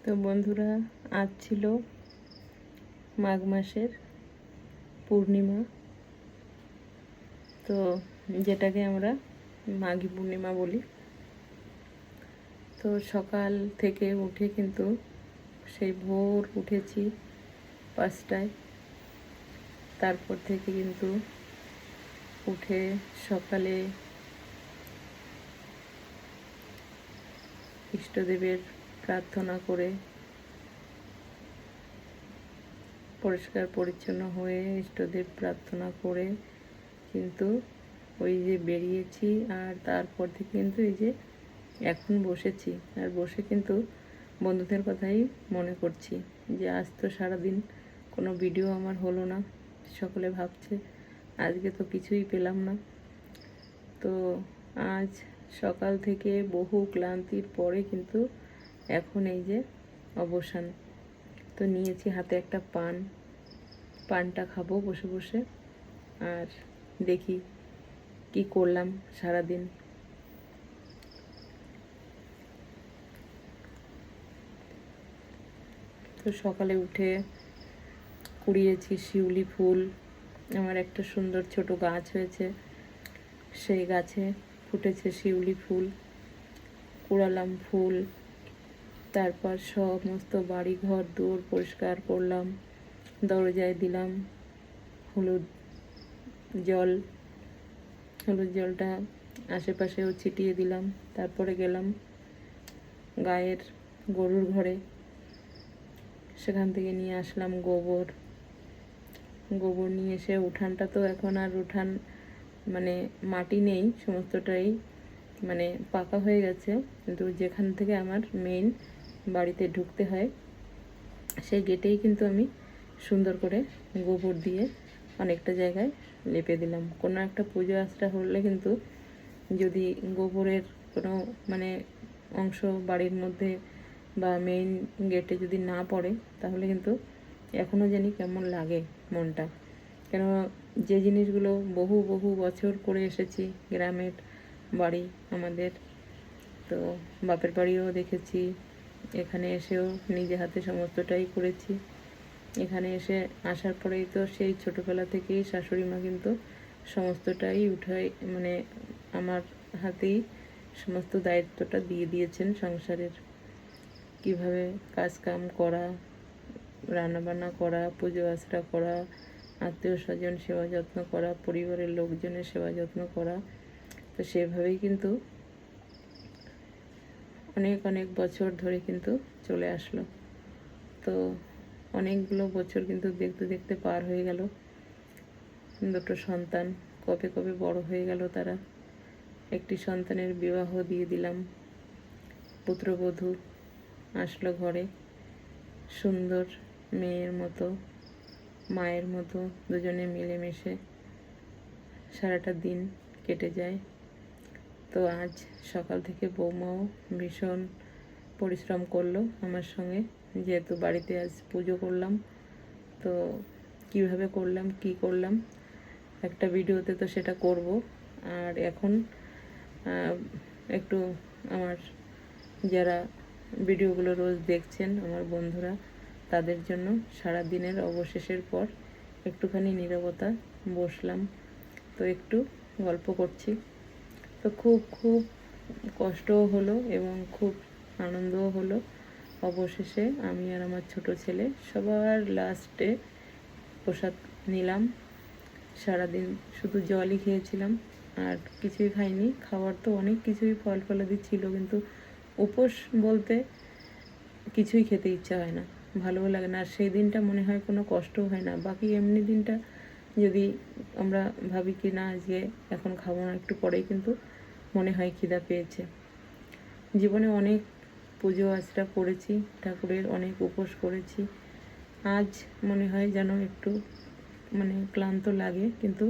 তো বন্ধুরা, আজ ছিল মাঘ মাসের পূর্ণিমা। তো যেটাকে আমরা মাঘী পূর্ণিমা বলি। তো সকাল থেকে উঠে কিন্তু সেই ভোর উঠেছি 5টায়। তারপর থেকে কিন্তু উঠে সকালে ইষ্টদেবের প্রার্থনা করে পরিষ্কার পরিচ্ছন্ন হয়ে ইষ্টদেব প্রার্থনা করে কিন্তু ওই যে বেরিয়েছি। আর তারপর থেকে কিন্তু এই যে এখন বসেছি, আর বসে কিন্তু বন্ধুদের কথাই মনে করছি যে আজ তো সারাদিন কোনো ভিডিও আমার হলো না। সকলে ভাবছে আজকে তো কিছুই পেলাম না। তো আজ সকাল থেকে বহু ক্লান্তির পরে কিন্তু এখন এই যে অবসান। তো নিয়েছি হাতে একটা পানটা খাবো বসে বসে, আর দেখি কি করলাম সারাদিন। তো সকালে উঠে কুড়িয়েছি শিউলি ফুল। আমার একটা সুন্দর ছোট গাছ হয়েছে, সেই গাছে ফুটেছে শিউলি ফুল। কুড়ালাম ফুল, তারপর সমস্ত বাড়ি ঘর দূর পরিষ্কার করলাম, দরজায় দিলাম হলুদ জলটা আশেপাশেও ছিটিয়ে দিলাম। তারপরে গেলাম গায়ের গরুর ঘরে, সেখান থেকে নিয়ে আসলাম গোবর নিয়ে এসে উঠানটা তো এখন আর উঠান মানে মাটি নেই, সমস্তটাই মানে পাকা হয়ে গেছে। কিন্তু যেখান থেকে আমার মেইন বাড়িতে ঢুকতে হয় সেই গেটেই কিন্তু আমি সুন্দর করে গোবর দিয়ে অনেকটা জায়গায় লেপে দিলাম। কোনো একটা পুজো আশ্রা হলে কিন্তু যদি গোবরের কোনো মানে অংশ বাড়ির মধ্যে বা মেইন গেটে যদি না পড়ে, তাহলে কিন্তু এখনও জানি কেমন লাগে মনটা। কেন যে জিনিসগুলো বহু বহু বছর করে এসেছি, গ্রামের বাড়ি আমাদের, তো বাপের বাড়িও দেখেছি, এখানে এসেও নিজে হাতে সমস্তটাই করেছি। এখানে এসে আসার পরেই তো সেই ছোটোবেলা থেকেই শাশুড়ি মা কিন্তু সমস্তটাই উঠায় মানে আমার হাতেই সমস্ত দায়িত্বটা দিয়ে দিয়েছেন সংসারের। কিভাবে কাজকাম করা, রান্নাবান্না করা, পুজো আশ্রা করা, আত্মীয় স্বজন সেবা যত্ন করা, পরিবারের লোকজনের সেবা যত্ন করা। তো সেভাবেই কিন্তু অনেক অনেক বছর ধরে কিন্তু চলে আসলো। তো অনেকগুলো বছর কিন্তু দেখতে দেখতে পার হয়ে গেল। দুটো সন্তান কবে কবে বড় হয়ে গেল তারা। একটি সন্তানের বিবাহ দিয়ে দিলাম, পুত্রবধূ আসলো ঘরে, সুন্দর মেয়ের মতো মায়ের মতো দুজনে মিলেমিশে সারাটা দিন কেটে যায়। তো আজ সকাল থেকে বৌমাও ভীষণ পরিশ্রম করলো আমার সঙ্গে, যেহেতু বাড়িতে আজ পুজো করলাম। তো কিভাবে করলাম কি করলাম একটা ভিডিওতে তো সেটা করব। আর এখন একটু আমার যারা ভিডিওগুলো রোজ দেখছেন আমার বন্ধুরা, তাদের জন্য সারা দিনের অবশেষের পর একটুখানি নীরবতা বসলাম, তো একটু গল্প করছি। তো খুব খুব কষ্টও হলো এবং খুব আনন্দও হলো। অবশেষে আমি আর আমার ছোট ছেলে সবার লাস্টে প্রসাদ নিলাম। সারাদিন শুধু জলই খেয়েছিলাম, আর কিছুই খাইনি। খাবার তো অনেক কিছুই ফল ফলাদি ছিল, কিন্তু উপোস বলতে কিছুই খেতে ইচ্ছা হয় না, ভালোও লাগে না। আর সেই দিনটা মনে হয় কোনো কষ্টও হয় না। বাকি এমনি দিনটা যদি আমরা ভাবি কি না আজকে এখন খাবো না, একটু পরেই কিন্তু মনে হয় খিদা পেয়েছে। জীবনে অনেক পুজো আশ্রা করেছি, ঠাকুরের অনেক উপোস করেছি। আজ মনে হয় যেন একটু মানে ক্লান্ত লাগে, কিন্তু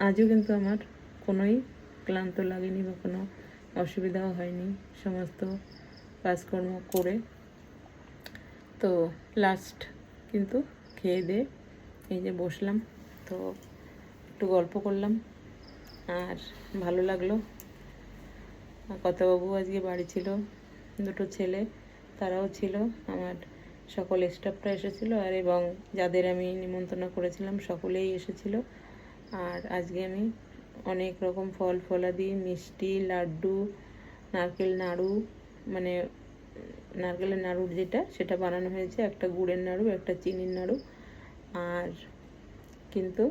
আজও কিন্তু আমার কোনোই ক্লান্ত লাগেনি বা কোনো অসুবিধাও হয়নি সমস্ত কাজকর্ম করে। তো লাস্ট কিন্তু খেয়ে দিয়ে এই যে বসলাম, তো একটু গল্প করলাম আর ভালো লাগলো। কথাবাবু আজকে বাড়ি ছিল, দুটো ছেলে, তারাও ছিল, আমার সকল স্টাফরা এসেছিলো, আর এবং যাদের আমি নিমন্ত্রণ করেছিলাম সকলেই এসেছিল। আর আজকে আমি অনেক রকম ফল ফলাদি, মিষ্টি, লাড্ডু, নারকেল নাড়ু, মানে নারকেলের নাড়ুর যেটা সেটা বানানো হয়েছে, একটা গুড়ের নাড়ু, একটা চিনির নাড়ু, আর কিন্তু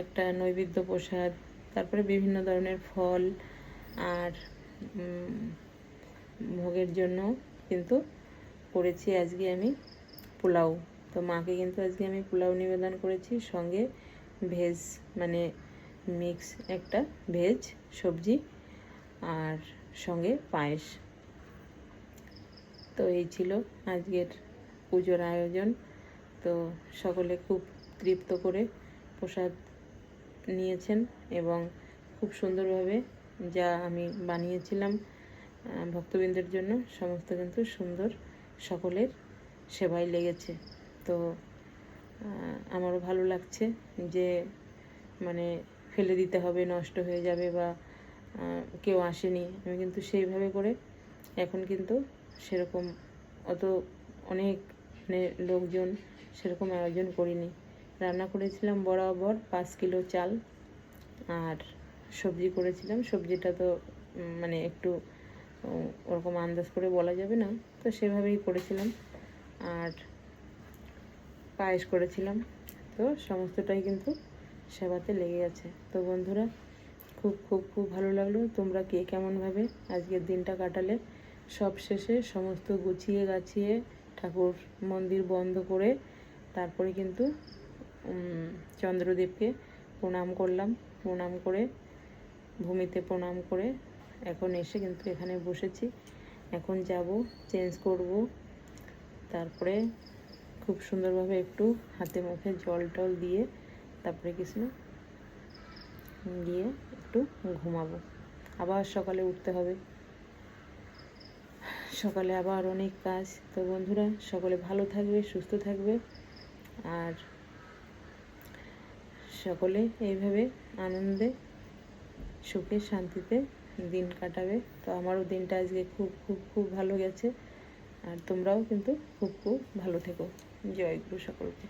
একটা নৈবেদ্য প্রসাদ, তারপরে বিভিন্ন ধরনের ফল, আর ভোগের জন্য কিন্তু করেছি আজকে আমি পোলাও। তো মাকে কিন্তু আজকে আমি পোলাও নিবেদন করেছি, সঙ্গে ভেজ মানে মিক্স একটা ভেজ সবজি, আর সঙ্গে পায়েস। তো এই ছিল আজকের পুজোর আয়োজন। তো সকলে খুব তৃপ্ত করে প্রসাদ নিয়েছেন এবং খুব সুন্দরভাবে যা আমি বানিয়েছিলাম ভক্তবৃন্দের জন্য সমস্ত কিন্তু সুন্দর, সকলের সেবায় লেগেছে। তো আমারও ভালো লাগছে যে মানে ফেলে দিতে হবে, নষ্ট হয়ে যাবে বা কেউ আসেনি, আমি কিন্তু সেইভাবে করে এখন কিন্তু সেরকম অত অনেক মানে লোকজন সেরকম আয়োজন করিনি। রান্না করেছিলাম বরাবর 5 কিলো চাল, আর সবজি করেছিলাম, সবজিটা তো মানে একটু ওরকম আন্দাজ করে বলা যাবে না, তো সেভাবেই করেছিলাম, আর পায়েস করেছিলাম। তো সমস্তটাই কিন্তু সেবাতে লেগে গেছে। তো বন্ধুরা, খুব খুব খুব ভালো লাগলো তোমরা কে কেমনভাবে আজকের দিনটা কাটালে। সব শেষে সমস্ত গুছিয়ে গাছিয়ে ঠাকুর মন্দির বন্ধ করে তারপরে কিন্তু চন্দ্রদেবকে প্রণাম করলাম, প্রণাম করে ভূমিতে প্রণাম করে এখন এসে কিন্তু এখানে বসেছি। এখন যাব, চেঞ্জ করব, তারপরে খুব সুন্দরভাবে একটু হাতে মুখে জল টল দিয়ে তারপরে কিছু গিয়ে একটু ঘুমাবো। আবার সকালে উঠতে হবে, সকালে আবার অনেক কাজ। তো বন্ধুরা, সকলে ভালো থাকবে, সুস্থ থাকবে, আর সকলে এইভাবে আনন্দে সুখে শান্তিতে দিন কাটাবে। তো আমারও দিনটা আজকে খুব খুব খুব ভালো গেছে, আর তোমরাও কিন্তু খুব খুব ভালো থেকো। জয় গুরু সকলকে।